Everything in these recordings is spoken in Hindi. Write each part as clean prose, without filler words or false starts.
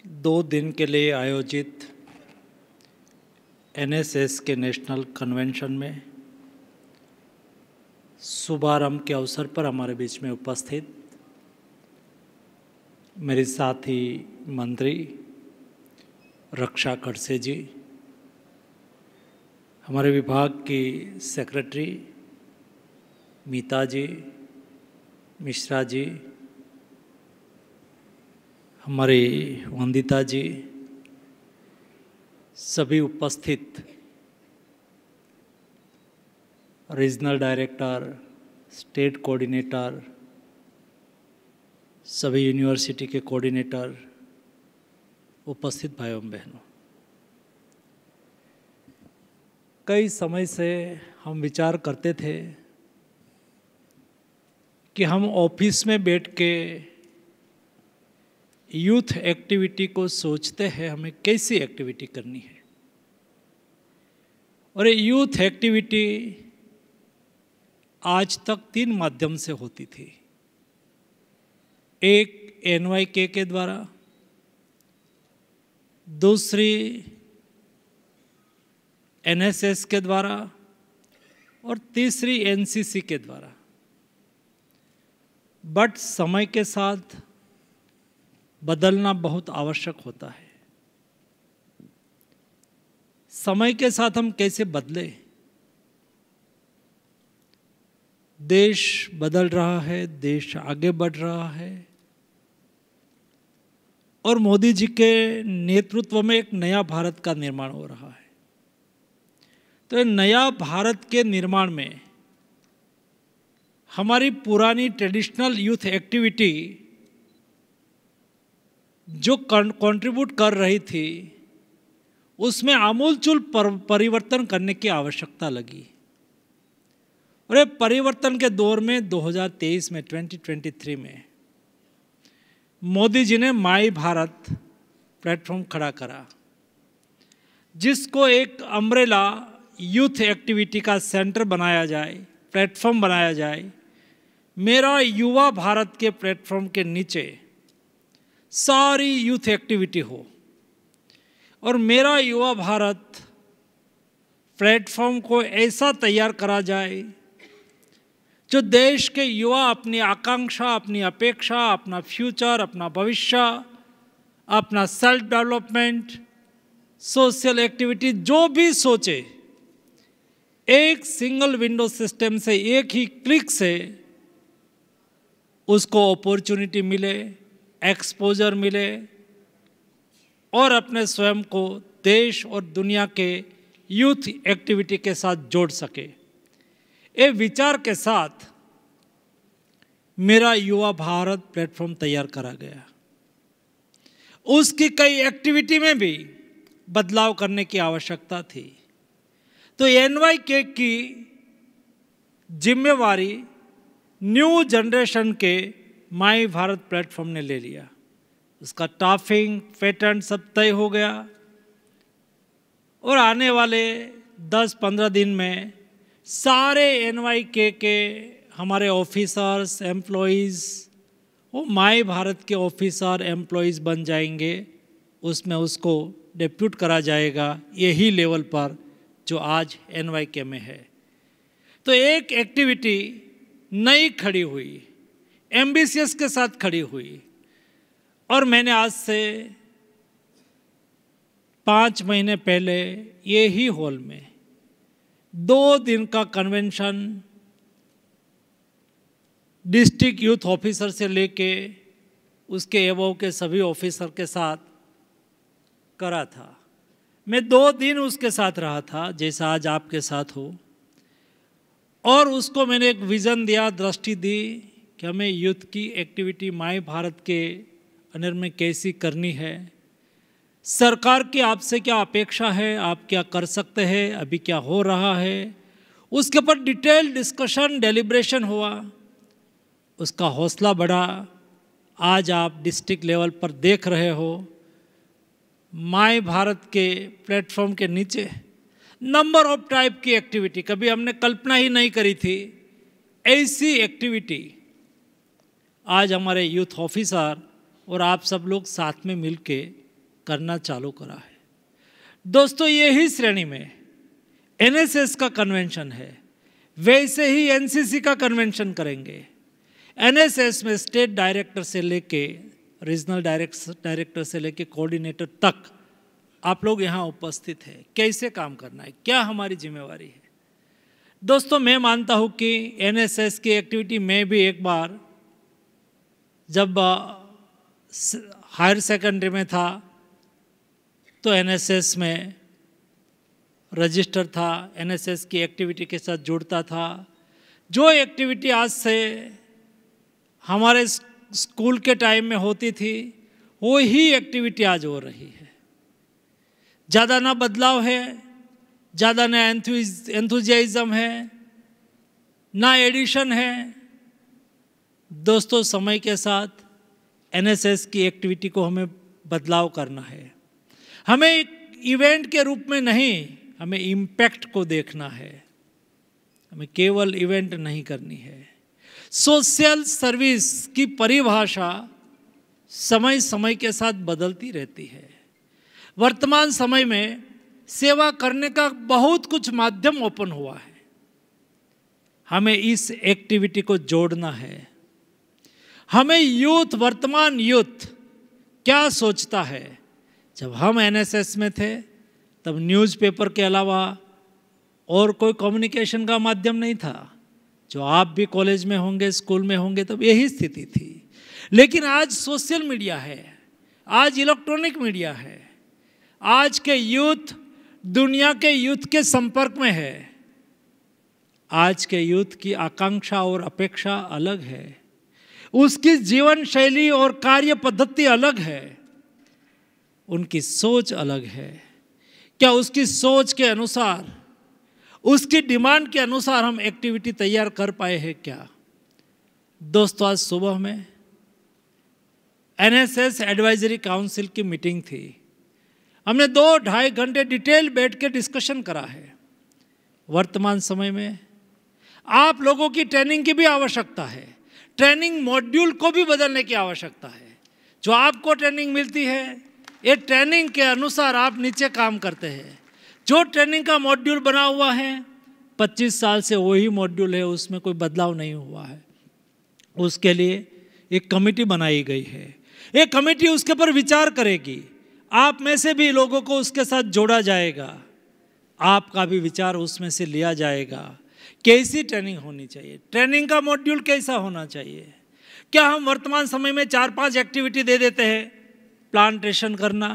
2 दिन के लिए आयोजित एनएसएस के नेशनल कन्वेंशन में शुभारंभ के अवसर पर हमारे बीच में उपस्थित मेरे साथी मंत्री रक्षा खड़से जी, हमारे विभाग की सेक्रेटरी मीता जी, मिश्रा जी, हमारी वंदिता जी, सभी उपस्थित रीजनल डायरेक्टर, स्टेट कोऑर्डिनेटर, सभी यूनिवर्सिटी के कोऑर्डिनेटर, उपस्थित भाइयों एवं बहनों, कई समय से हम विचार करते थे कि हम ऑफिस में बैठ के यूथ एक्टिविटी को सोचते हैं हमें कैसी एक्टिविटी करनी है। और ये यूथ एक्टिविटी आज तक 3 माध्यम से होती थी। एक NYK के द्वारा, दूसरी NSS के द्वारा और तीसरी NCC के द्वारा। बट समय के साथ बदलना बहुत आवश्यक होता है। समय के साथ हम कैसे बदले? देश बदल रहा है, देश आगे बढ़ रहा है और मोदी जी के नेतृत्व में एक नया भारत का निर्माण हो रहा है। तो नया भारत के निर्माण में हमारी पुरानी ट्रेडिशनल यूथ एक्टिविटी जो कंट्रीब्यूट कर रही थी, उसमें आमूलचूल परिवर्तन करने की आवश्यकता लगी। और ये परिवर्तन के दौर में 2023 में 2023 में मोदी जी ने माई भारत प्लेटफॉर्म खड़ा करा, जिसको एक अम्ब्रेला यूथ एक्टिविटी का सेंटर बनाया जाए, प्लेटफॉर्म बनाया जाए। मेरा युवा भारत के प्लेटफॉर्म के नीचे सारी यूथ एक्टिविटी हो और मेरा युवा भारत प्लेटफॉर्म को ऐसा तैयार करा जाए जो देश के युवा अपनी आकांक्षा, अपनी अपेक्षा, अपना फ्यूचर, अपना भविष्य, अपना सेल्फ डेवलपमेंट, सोशल एक्टिविटी जो भी सोचे, एक सिंगल विंडो सिस्टम से, एक ही क्लिक से उसको अपॉर्चुनिटी मिले, एक्सपोजर मिले और अपने स्वयं को देश और दुनिया के यूथ एक्टिविटी के साथ जोड़ सके। ये विचार के साथ मेरा युवा भारत प्लेटफॉर्म तैयार करा गया। उसकी कई एक्टिविटी में भी बदलाव करने की आवश्यकता थी। तो NYK की जिम्मेवारी न्यू जनरेशन के माई भारत प्लेटफॉर्म ने ले लिया। उसका टाफिंग, पैटर्न सब तय हो गया और आने वाले 10-15 दिन में सारे NYK के हमारे ऑफिसर्स, एम्प्लॉइज़ वो माई भारत के ऑफिसर, एम्प्लॉइज़ बन जाएंगे। उसमें उसको डिप्यूट करा जाएगा यही लेवल पर जो आज NYK में है। तो एक एक्टिविटी नई खड़ी हुई, एम्बिशियस के साथ खड़ी हुई और मैंने आज से 5 महीने पहले यही हॉल में 2 दिन का कन्वेंशन डिस्ट्रिक्ट यूथ ऑफिसर से लेके उसके एवं के सभी ऑफिसर के साथ करा था। मैं 2 दिन उसके साथ रहा था, जैसा आज आपके साथ हो, और उसको मैंने एक विज़न दिया, दृष्टि दी कि हमें यूथ की एक्टिविटी माई भारत के अंदर में कैसी करनी है, सरकार की आपसे क्या अपेक्षा है, आप क्या कर सकते हैं, अभी क्या हो रहा है, उसके ऊपर डिटेल डिस्कशन, डेलिब्रेशन हुआ। उसका हौसला बढ़ा। आज आप डिस्ट्रिक्ट लेवल पर देख रहे हो माई भारत के प्लेटफॉर्म के नीचे नंबर ऑफ टाइप की एक्टिविटी कभी हमने कल्पना ही नहीं करी थी। ऐसी एक्टिविटी आज हमारे यूथ ऑफिसर और आप सब लोग साथ में मिलके करना चालू करा है। दोस्तों, यही श्रेणी में एनएसएस का कन्वेंशन है, वैसे ही एनसीसी का कन्वेंशन करेंगे। एनएसएस में स्टेट डायरेक्टर से लेके रीजनल डायरेक्टर से लेके कोऑर्डिनेटर तक आप लोग यहाँ उपस्थित हैं। कैसे काम करना है, क्या हमारी जिम्मेवारी है। दोस्तों, मैं मानता हूँ कि एनएसएस की एक्टिविटी में भी एक बार जब हायर सेकेंडरी में था तो एनएसएस में रजिस्टर था, एनएसएस की एक्टिविटी के साथ जुड़ता था। जो एक्टिविटी आज से हमारे स्कूल के टाइम में होती थी, वो ही एक्टिविटी आज हो रही है। ज़्यादा ना बदलाव है, ज़्यादा ना एंथुजियाज्म है, ना एडिशन है। दोस्तों, समय के साथ एनएसएस की एक्टिविटी को हमें बदलाव करना है। हमें एक इवेंट के रूप में नहीं, हमें इम्पैक्ट को देखना है। हमें केवल इवेंट नहीं करनी है। सोशल सर्विस की परिभाषा समय समय के साथ बदलती रहती है। वर्तमान समय में सेवा करने का बहुत कुछ माध्यम ओपन हुआ है। हमें इस एक्टिविटी को जोड़ना है। हमें वर्तमान यूथ क्या सोचता है। जब हम एनएसएस में थे तब न्यूज़पेपर के अलावा और कोई कम्युनिकेशन का माध्यम नहीं था। जो आप भी कॉलेज में होंगे, स्कूल में होंगे, तब यही स्थिति थी। लेकिन आज सोशल मीडिया है, आज इलेक्ट्रॉनिक मीडिया है, आज के यूथ दुनिया के यूथ के संपर्क में है। आज के यूथ की आकांक्षा और अपेक्षा अलग है, उसकी जीवन शैली और कार्य पद्धति अलग है, उनकी सोच अलग है। क्या उसकी सोच के अनुसार, उसकी डिमांड के अनुसार हम एक्टिविटी तैयार कर पाए हैं क्या? दोस्तों, आज सुबह में एनएसएस एडवाइजरी काउंसिल की मीटिंग थी। हमने 2-2.5 घंटे डिटेल बैठ के डिस्कशन करा है। वर्तमान समय में आप लोगों की ट्रेनिंग की भी आवश्यकता है, ट्रेनिंग मॉड्यूल को भी बदलने की आवश्यकता है। जो आपको ट्रेनिंग मिलती है, ये ट्रेनिंग के अनुसार आप नीचे काम करते हैं। जो ट्रेनिंग का मॉड्यूल बना हुआ है 25 साल से वही मॉड्यूल है, उसमें कोई बदलाव नहीं हुआ है। उसके लिए एक कमेटी बनाई गई है। ये कमेटी उसके पर विचार करेगी। आप में से भी लोगों को उसके साथ जोड़ा जाएगा, आपका भी विचार उसमें से लिया जाएगा। कैसी ट्रेनिंग होनी चाहिए, ट्रेनिंग का मॉड्यूल कैसा होना चाहिए। क्या हम वर्तमान समय में 4-5 एक्टिविटी दे देते हैं? प्लांटेशन करना,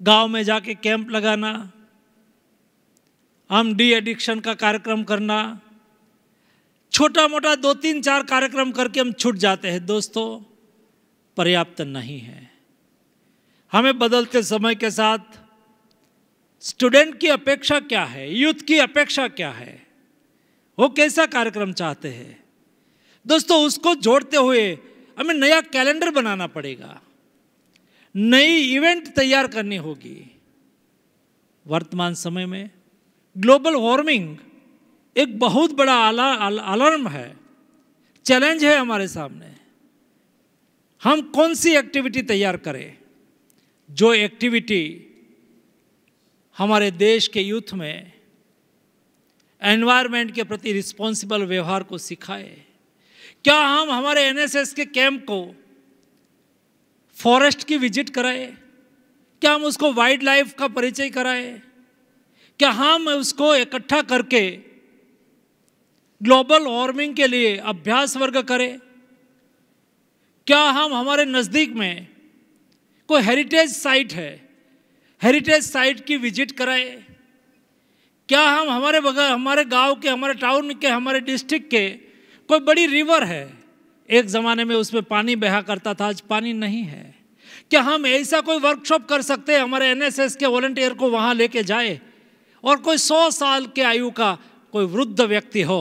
गांव में जाके कैंप लगाना, हम डी एडिक्शन का कार्यक्रम करना, छोटा मोटा 2-3-4 कार्यक्रम करके हम छूट जाते हैं। दोस्तों, पर्याप्त नहीं है। हमें बदलते समय के साथ स्टूडेंट की अपेक्षा क्या है, यूथ की अपेक्षा क्या है, वो कैसा कार्यक्रम चाहते हैं। दोस्तों, उसको जोड़ते हुए हमें नया कैलेंडर बनाना पड़ेगा, नई इवेंट तैयार करनी होगी। वर्तमान समय में ग्लोबल वार्मिंग एक बहुत बड़ा अलार्म है, चैलेंज है हमारे सामने। हम कौन सी एक्टिविटी तैयार करें जो एक्टिविटी हमारे देश के यूथ में एनवायरनमेंट के प्रति रिस्पॉन्सिबल व्यवहार को सिखाए। क्या हम हमारे एनएसएस के कैंप को फॉरेस्ट की विजिट कराए? क्या हम उसको वाइल्ड लाइफ का परिचय कराए? क्या हम उसको इकट्ठा करके ग्लोबल वार्मिंग के लिए अभ्यास वर्ग करें? क्या हम हमारे नज़दीक में कोई हेरिटेज साइट है, हेरिटेज साइट की विजिट कराए? क्या हम हमारे गांव के, हमारे टाउन के, हमारे डिस्ट्रिक्ट के कोई बड़ी रिवर है, एक ज़माने में उसमें पानी बहा करता था, आज पानी नहीं है, क्या हम ऐसा कोई वर्कशॉप कर सकते हैं? हमारे एनएसएस के वॉलंटियर को वहाँ लेके जाए और कोई 100 साल के आयु का कोई वृद्ध व्यक्ति हो,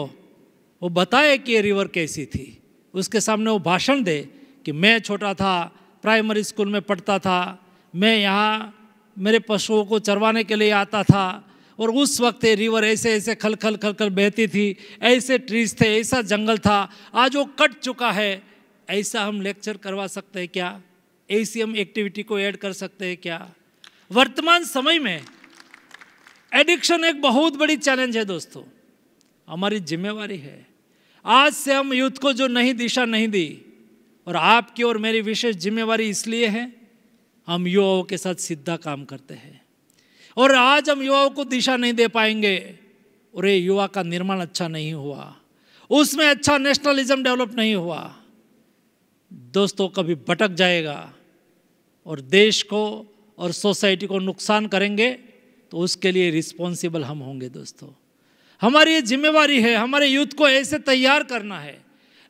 वो बताए कि ये रिवर कैसी थी, उसके सामने वो भाषण दे कि मैं छोटा था, प्राइमरी स्कूल में पढ़ता था, मैं यहाँ मेरे पशुओं को चरवाने के लिए आता था और उस वक्त ये रिवर ऐसे ऐसे खल खल खल खल बहती थी, ऐसे ट्रीज थे, ऐसा जंगल था, आज वो कट चुका है। ऐसा हम लेक्चर करवा सकते हैं क्या? ऐसी हम एक्टिविटी को ऐड कर सकते हैं क्या? वर्तमान समय में एडिक्शन एक बहुत बड़ी चैलेंज है दोस्तों, हमारी जिम्मेवारी है। आज से हम यूथ को जो नई दिशा नहीं दी, और आपकी और मेरी विशेष जिम्मेवारी इसलिए है, हम युवाओं के साथ सीधा काम करते हैं। और आज हम युवाओं को दिशा नहीं दे पाएंगे और ये युवा का निर्माण अच्छा नहीं हुआ, उसमें अच्छा नेशनलिज्म डेवलप नहीं हुआ, दोस्तों कभी भटक जाएगा और देश को और सोसाइटी को नुकसान करेंगे, तो उसके लिए रिस्पॉन्सिबल हम होंगे। दोस्तों हमारी ये जिम्मेवारी है, हमारे यूथ को ऐसे तैयार करना है,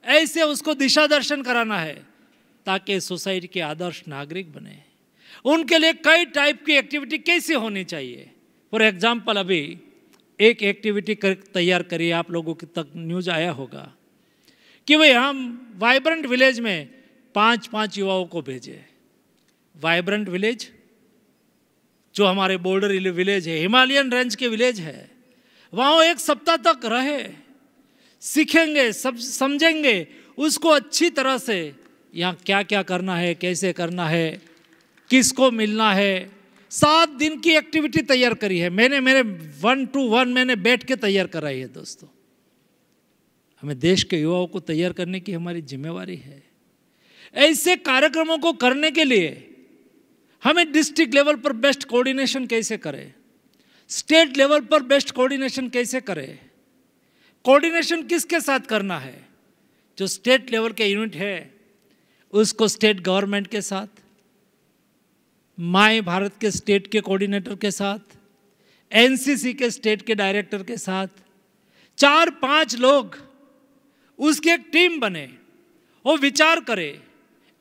ऐसे उसको दिशा दर्शन कराना है ताकि सोसाइटी के आदर्श नागरिक बने। उनके लिए कई टाइप की एक्टिविटी कैसे होनी चाहिए। फॉर एग्जाम्पल अभी एक एक्टिविटी तैयार करिए, आप लोगों की तक न्यूज़ आया होगा कि भाई हम वाइब्रेंट विलेज में 5-5 युवाओं को भेजे। वाइब्रेंट विलेज जो हमारे बॉर्डर विलेज है, हिमालयन रेंज के विलेज है, वहाँ 1 सप्ताह तक रहे, सीखेंगे, सब समझेंगे उसको अच्छी तरह से, यहाँ क्या क्या करना है, कैसे करना है, किसको मिलना है। 7 दिन की एक्टिविटी तैयार करी है मैंने, मेरे 1-to-1 मैंने बैठ के तैयार कराई है। दोस्तों हमें देश के युवाओं को तैयार करने की हमारी जिम्मेवारी है। ऐसे कार्यक्रमों को करने के लिए हमें डिस्ट्रिक्ट लेवल पर बेस्ट कोऑर्डिनेशन कैसे करें, स्टेट लेवल पर बेस्ट कोऑर्डिनेशन कैसे करें, कोऑर्डिनेशन किसके साथ करना है। जो स्टेट लेवल के यूनिट है उसको स्टेट गवर्नमेंट के साथ, माय भारत के स्टेट के कोऑर्डिनेटर के साथ, एनसीसी के स्टेट के डायरेक्टर के साथ, 4-5 लोग उसकी एक टीम बने, वो विचार करे,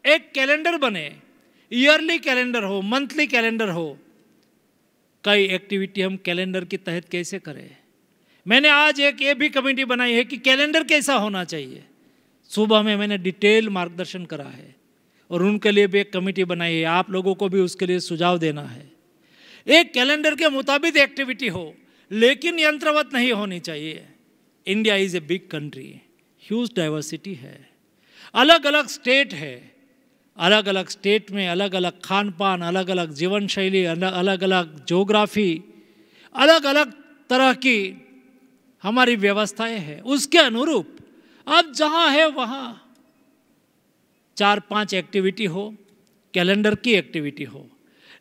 एक कैलेंडर बने, ईयरली कैलेंडर हो, मंथली कैलेंडर हो। कई एक्टिविटी हम कैलेंडर के तहत कैसे करें। मैंने आज एक ये भी कमेटी बनाई है कि कैलेंडर कैसा होना चाहिए। सुबह में मैंने डिटेल मार्गदर्शन करा है और उनके लिए भी एक कमेटी बनाई है, आप लोगों को भी उसके लिए सुझाव देना है। एक कैलेंडर के मुताबिक एक्टिविटी हो, लेकिन यंत्रवत नहीं होनी चाहिए। India is a big country, huge diversity है, अलग अलग स्टेट है, अलग अलग स्टेट में अलग अलग खान पान, अलग अलग जीवन शैली, अलग अलग ज्योग्राफी, अलग अलग तरह की हमारी व्यवस्थाएं हैं। उसके अनुरूप अब जहाँ है वहाँ 4-5 एक्टिविटी हो, कैलेंडर की एक्टिविटी हो,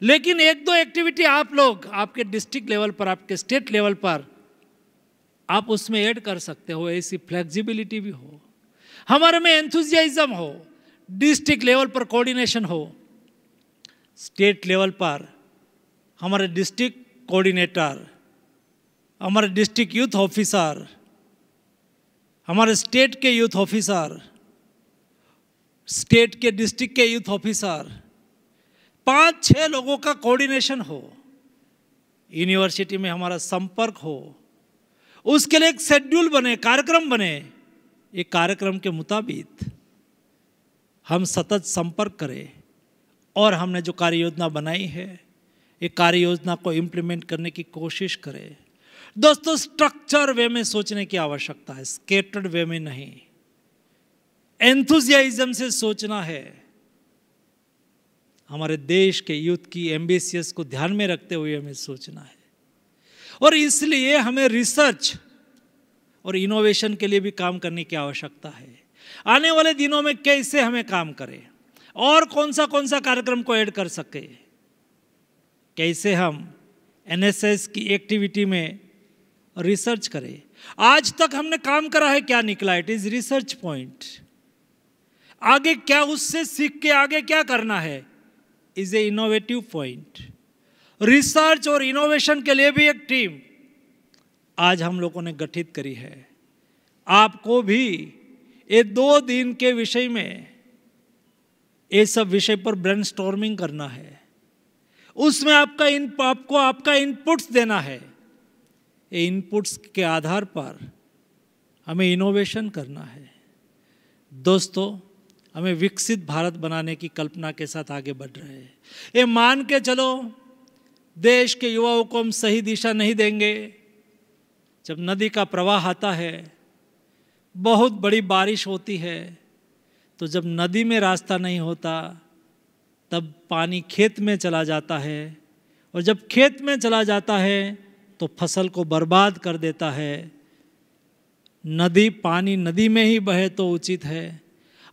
लेकिन 1-2 एक्टिविटी आप लोग आपके डिस्ट्रिक्ट लेवल पर, आपके स्टेट लेवल पर आप उसमें ऐड कर सकते हो। ऐसी फ्लेक्सिबिलिटी भी हो, हमारे में एंथुजियाज्म हो, डिस्ट्रिक्ट लेवल पर कोऑर्डिनेशन हो, स्टेट लेवल पर हमारे डिस्ट्रिक्ट कोऑर्डिनेटर, हमारे डिस्ट्रिक्ट यूथ ऑफिसर, हमारे स्टेट के यूथ ऑफिसर, स्टेट के डिस्ट्रिक्ट के यूथ ऑफिसर, 5-6 लोगों का कोऑर्डिनेशन हो, यूनिवर्सिटी में हमारा संपर्क हो, उसके लिए एक शेड्यूल बने, कार्यक्रम बने। एक कार्यक्रम के मुताबिक हम सतत संपर्क करें और हमने जो कार्य योजना बनाई है, एक कार्य योजना को इम्प्लीमेंट करने की कोशिश करें। दोस्तों स्ट्रक्चर वे में सोचने की आवश्यकता है, स्केटर्ड वे में नहीं। एंथुजियाज्म से सोचना है। हमारे देश के यूथ की एम्बिशियस को ध्यान में रखते हुए हमें सोचना है, और इसलिए हमें रिसर्च और इनोवेशन के लिए भी काम करने की आवश्यकता है। आने वाले दिनों में कैसे हमें काम करें और कौन सा कार्यक्रम को ऐड कर सके, कैसे हम एनएसएस की एक्टिविटी में रिसर्च करें। आज तक हमने काम करा है, क्या निकला, इट इज रिसर्च पॉइंट। आगे क्या उससे सीख के आगे क्या करना है, is a innovative point. Research और इनोवेशन के लिए भी एक टीम आज हम लोगों ने गठित करी है। आपको भी ये 2 दिन के विषय में ये सब विषय पर ब्रेनस्टॉर्मिंग करना है, उसमें आपको आपका इनपुट्स देना है। ये इनपुट्स के आधार पर हमें इनोवेशन करना है। दोस्तों हमें विकसित भारत बनाने की कल्पना के साथ आगे बढ़ रहे हैं। ये मान के चलो देश के युवाओं को हम सही दिशा नहीं देंगे। जब नदी का प्रवाह आता है, बहुत बड़ी बारिश होती है, तो जब नदी में रास्ता नहीं होता तब पानी खेत में चला जाता है, और जब खेत में चला जाता है तो फसल को बर्बाद कर देता है। पानी नदी में ही बहे तो उचित है।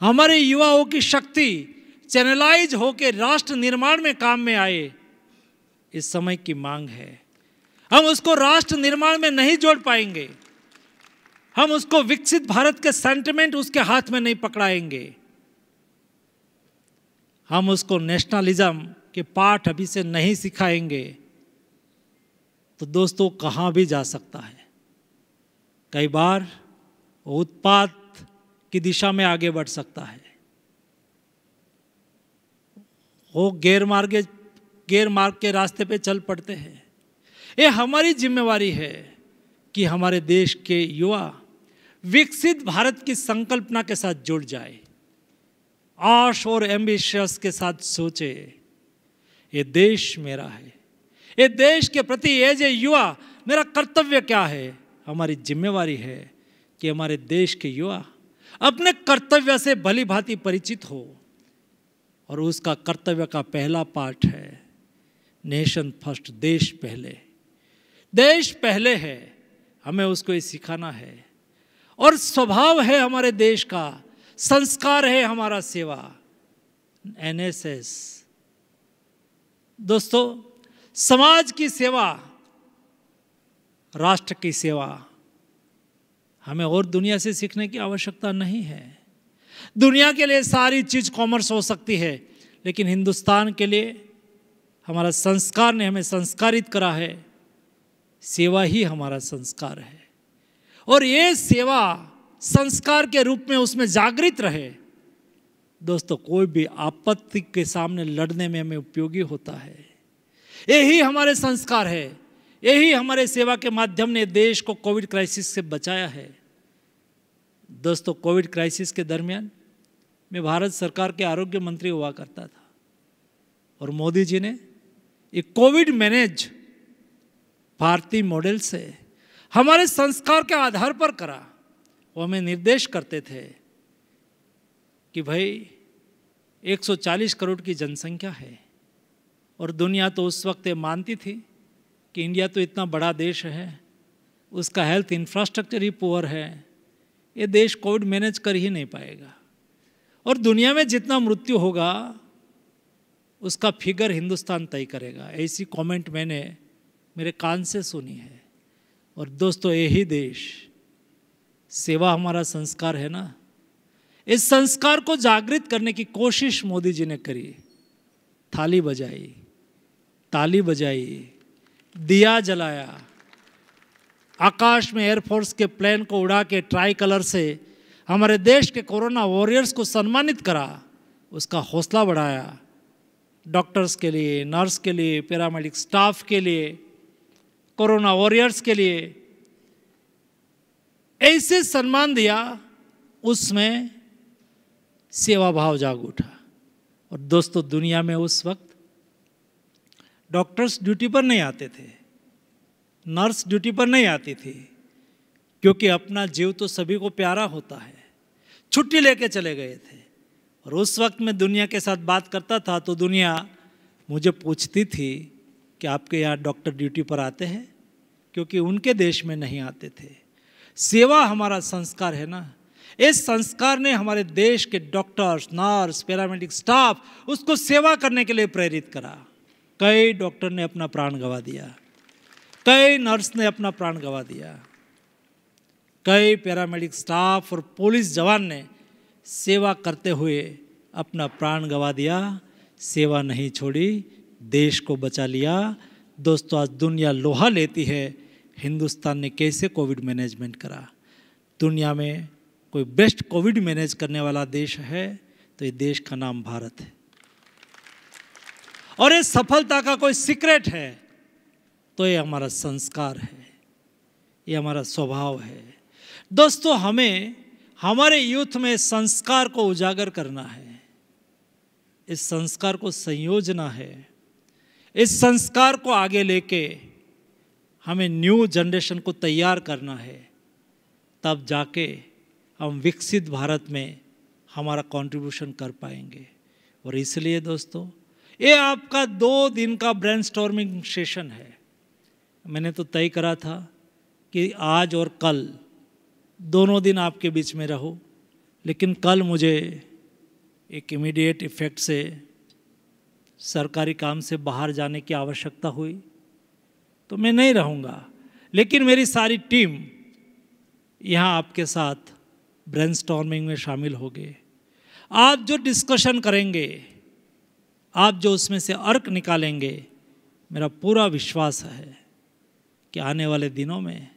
हमारे युवाओं की शक्ति चैनलाइज होकर राष्ट्र निर्माण में काम में आए, इस समय की मांग है। हम उसको राष्ट्र निर्माण में नहीं जोड़ पाएंगे, हम उसको विकसित भारत के सेंटिमेंट उसके हाथ में नहीं पकड़ाएंगे, हम उसको नेशनलिज्म के पाठ अभी से नहीं सिखाएंगे, तो दोस्तों कहाँ भी जा सकता है। कई बार वो उत्पात की दिशा में आगे बढ़ सकता है, वो गैर मार्ग के रास्ते पे चल पड़ते हैं। ये हमारी जिम्मेवारी है कि हमारे देश के युवा विकसित भारत की संकल्पना के साथ जुड़ जाए, आश और एम्बिशियस के साथ सोचे, ये देश मेरा है, ये देश के प्रति एज ए युवा मेरा कर्तव्य क्या है। हमारी जिम्मेवारी है कि हमारे देश के युवा अपने कर्तव्य से भली भांति परिचित हो, और उसका कर्तव्य का पहला पाठ है नेशन फर्स्ट, देश पहले। देश पहले है, हमें उसको ये सिखाना है, और स्वभाव है हमारे देश का, संस्कार है हमारा सेवा, एनएसएस। दोस्तों, समाज की सेवा, राष्ट्र की सेवा हमें और दुनिया से सीखने की आवश्यकता नहीं है। दुनिया के लिए सारी चीज कॉमर्स हो सकती है, लेकिन हिंदुस्तान के लिए हमारा संस्कार ने हमें संस्कारित करा है, सेवा ही हमारा संस्कार है, और ये सेवा संस्कार के रूप में उसमें जागृत रहे। दोस्तों, कोई भी आपत्ति के सामने लड़ने में हमें उपयोगी होता है। यही हमारे संस्कार है, यही हमारे सेवा के माध्यम ने देश को कोविड क्राइसिस से बचाया है। दोस्तों, कोविड क्राइसिस के दरमियान मैं भारत सरकार के आरोग्य मंत्री हुआ करता था, और मोदी जी ने एक कोविड मैनेज भारतीय मॉडल से हमारे संस्कार के आधार पर करा। वो हमें निर्देश करते थे कि भाई 140 करोड़ की जनसंख्या है, और दुनिया तो उस वक्त ये मानती थी कि इंडिया तो इतना बड़ा देश है, उसका हेल्थ इंफ्रास्ट्रक्चर ही पुअर है, ये देश कोविड मैनेज कर ही नहीं पाएगा, और दुनिया में जितना मृत्यु होगा उसका फिगर हिंदुस्तान तय करेगा। ऐसी कमेंट मैंने मेरे कान से सुनी है। और दोस्तों, यही देश, सेवा हमारा संस्कार है ना, इस संस्कार को जागृत करने की कोशिश मोदी जी ने करी। थाली बजाई, ताली बजाई, दिया जलाया, आकाश में एयरफोर्स के प्लेन को उड़ा के ट्राई कलर से हमारे देश के कोरोना वॉरियर्स को सम्मानित करा, उसका हौसला बढ़ाया। डॉक्टर्स के लिए, नर्स के लिए, पैरामेडिक स्टाफ के लिए, कोरोना वॉरियर्स के लिए ऐसे सम्मान दिया, उसमें सेवा भाव जाग उठा। और दोस्तों, दुनिया में उस वक्त डॉक्टर्स ड्यूटी पर नहीं आते थे, नर्स ड्यूटी पर नहीं आती थी, क्योंकि अपना जीव तो सभी को प्यारा होता है, छुट्टी लेके चले गए थे। और उस वक्त मैं दुनिया के साथ बात करता था तो दुनिया मुझे पूछती थी कि आपके यहाँ डॉक्टर ड्यूटी पर आते हैं, क्योंकि उनके देश में नहीं आते थे। सेवा हमारा संस्कार है ना, इस संस्कार ने हमारे देश के डॉक्टर्स, नर्स, पैरामेडिक स्टाफ उसको सेवा करने के लिए प्रेरित करा। कई डॉक्टर ने अपना प्राण गंवा दिया, कई नर्स ने अपना प्राण गंवा दिया, कई पैरामेडिक स्टाफ और पुलिस जवान ने सेवा करते हुए अपना प्राण गंवा दिया, सेवा नहीं छोड़ी, देश को बचा लिया। दोस्तों, आज दुनिया लोहा लेती है हिंदुस्तान ने कैसे कोविड मैनेजमेंट करा। दुनिया में कोई बेस्ट कोविड मैनेज करने वाला देश है तो ये देश का नाम भारत है, और ये सफलता का कोई सीक्रेट है तो ये हमारा संस्कार है, ये हमारा स्वभाव है। दोस्तों, हमें हमारे यूथ में संस्कार को उजागर करना है, इस संस्कार को संयोजना है, इस संस्कार को आगे लेके हमें न्यू जनरेशन को तैयार करना है, तब जाके हम विकसित भारत में हमारा कंट्रीब्यूशन कर पाएंगे। और इसलिए दोस्तों, ये आपका 2 दिन का ब्रेनस्टॉर्मिंग सेशन है। मैंने तो तय करा था कि आज और कल दोनों दिन आपके बीच में रहूं, लेकिन कल मुझे एक इमीडिएट इफेक्ट से सरकारी काम से बाहर जाने की आवश्यकता हुई, तो मैं नहीं रहूँगा। लेकिन मेरी सारी टीम यहाँ आपके साथ ब्रेनस्टॉर्मिंग में शामिल हो गए। आप जो डिस्कशन करेंगे, आप जो उसमें से अर्क निकालेंगे, मेरा पूरा विश्वास है कि आने वाले दिनों में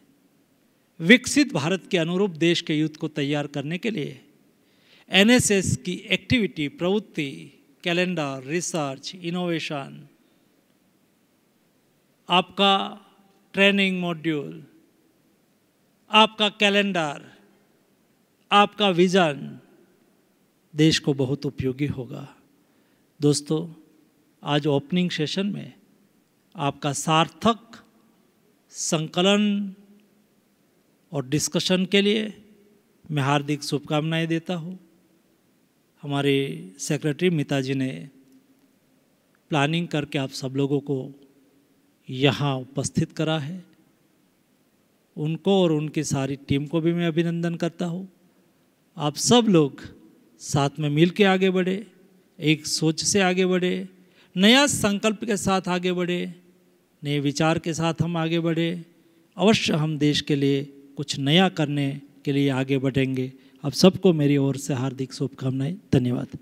विकसित भारत के अनुरूप देश के यूथ को तैयार करने के लिए एनएसएस की एक्टिविटी, प्रवृत्ति, कैलेंडर, रिसर्च, इनोवेशन, आपका ट्रेनिंग मॉड्यूल, आपका कैलेंडर, आपका विजन देश को बहुत उपयोगी होगा। दोस्तों, आज ओपनिंग सेशन में आपका सार्थक संकलन और डिस्कशन के लिए मैं हार्दिक शुभकामनाएं देता हूँ। हमारे सेक्रेटरी मिता जी ने प्लानिंग करके आप सब लोगों को यहाँ उपस्थित करा है, उनको और उनकी सारी टीम को भी मैं अभिनंदन करता हूँ। आप सब लोग साथ में मिल के आगे बढ़े, एक सोच से आगे बढ़े, नया संकल्प के साथ आगे बढ़े, नए विचार के साथ हम आगे बढ़े। अवश्य हम देश के लिए कुछ नया करने के लिए आगे बढ़ेंगे। आप सबको मेरी ओर से हार्दिक शुभकामनाएं। धन्यवाद।